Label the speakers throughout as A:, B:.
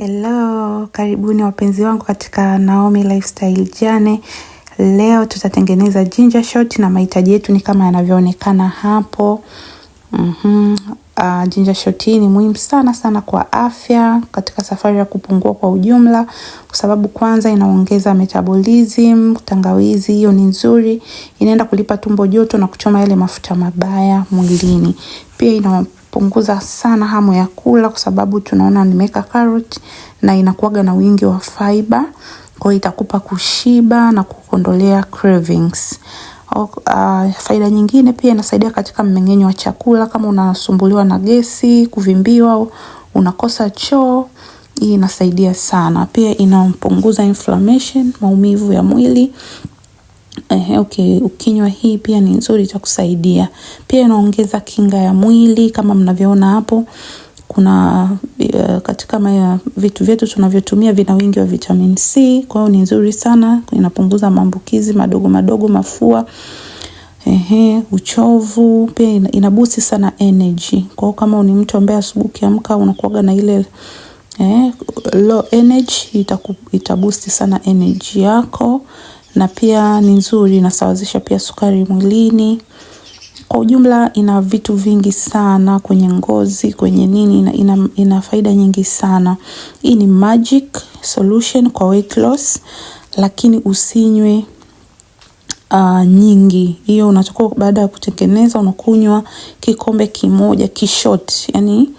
A: Hello, karibuni wapenzi wangu katika Naomi Lifestyle Journey. Leo tutatengeneza ginger shot na mahitaji yetu ni kama yanavyoonekana hapo. Ginger shot hii ni muhimu sana kwa afya katika safari ya kupungua kwa ujumla, kwa sababu kwanza inaongeza metabolism. Tangawizi hiyo ni nzuri, inaenda kulipa tumbo joto na kuchoma yale mafuta mabaya mwilini. Pia inapunguza sana hamu ya kula, kwa sababu tunaona nimeweka carrot na inakuwaga na wingi wa fiber, kwa hiyo itakupa kushiba na kukondolea cravings. Faida nyingine pia inasaidia katika mmeng'enyo wa chakula. Kama unasumbuliwa na gesi, kuvimbiwa, unakosa choo, hii inasaidia sana. Pia inapunguza inflammation, maumivu ya mwili. Ukinywa hii pia ni nzuri, itakusaidia. Pia inaongeza kinga ya mwili kama mnavyoona hapo. Kuna katika vitu vyetu tunavyotumia vina wingi wa vitamin C, kwa hiyo ni nzuri sana. Inapunguza maambukizi madogo, mafua, uchovu. Pia inaboost sana energy. Kwa hiyo kama ni mtu ambaye asubuhi ukiamka unakuwa na ile low energy, itaboost sana energy yako. Na pia ni nzuri, inasawazisha pia sukari mwilini. Kwa ujumla ina vitu vingi sana kwenye ngozi, kwenye nini, ina faida nyingi sana. Hii ni magic solution kwa weight loss, lakini usinywe nyingi. Hiyo unachukua baada ya kutengeneza, unakunywa kikombe kimoja kishot. Yani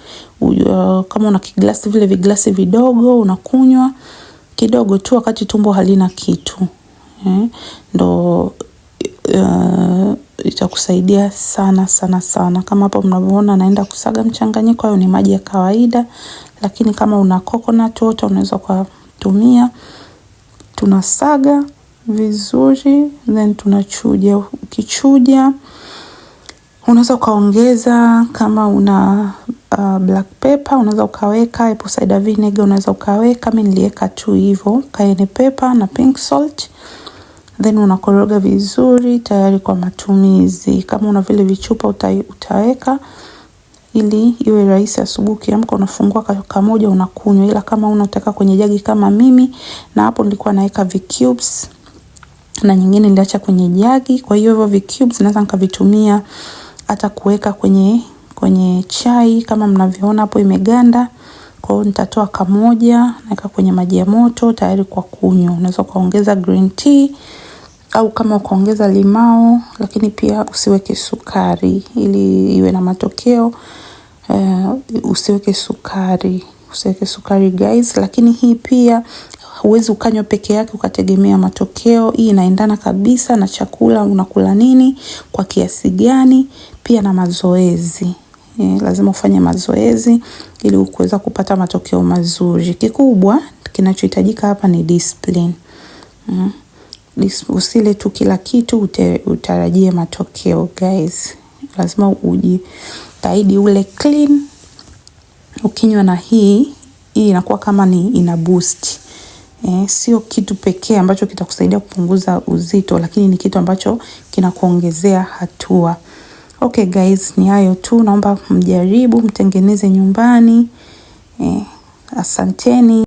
A: kama una kiglasi, vile viglasi vidogo, unakunywa kidogo tu wakati tumbo halina kitu. Ndo itakusaidia sana. Kama hapo mnavyoona naenda kusaga mchanganyiko, hayo ni maji ya kawaida, lakini kama una coconut water unaweza kutumia. Tunasaga vizuri, then tunachuja. Ukichuja unaweza ukaongeza, kama una black pepper unaweza ukaweka, apple cider vinegar unaweza ukaweka. Mimi niliweka tu hivyo, cayenne pepper na pink salt. Then unakoroga vizuri, tayari kwa matumizi. Kama una vile vichupa utaweka ili iwe rahisi asubuhi ukiamka unafungua kamoja unakunywa. Ila kama unataka kwenye jagi kama mimi, na hapo nilikuwa naweka cubes na nyingine niliacha kwenye jagi. Kwa hiyo hivyo cubes naweza nikavitumia hata kuweka kwenye chai kama mnavyoona hapo imeganda. Kwa hiyo nitatoa kamoja naweka kwenye maji ya moto tayari kwa kunywa. Unaweza kuongeza green tea au kama ukaongeza limao, lakini pia usiweke sukari ili iwe na matokeo. Usiweke sukari guys. Lakini hii pia huwezi ukanywa peke yake ukategemea matokeo. Hii inaendana kabisa na chakula unakula nini, kwa kiasi gani, pia na mazoezi. Lazima ufanye mazoezi ili uweze kupata matokeo mazuri. Kikubwa kinachohitajika hapa ni discipline. Usile tu kila kitu utarajie matokeo guys. Lazima ujitahidi ule clean. Ukinywa na hii inakuwa kama ina boost. Sio kitu pekee ambacho kitakusaidia kupunguza uzito, lakini ni kitu ambacho kinakuongezea hatua. Okay guys, ni hayo tu. Naomba mjaribu, mtengeneze nyumbani. Asanteni.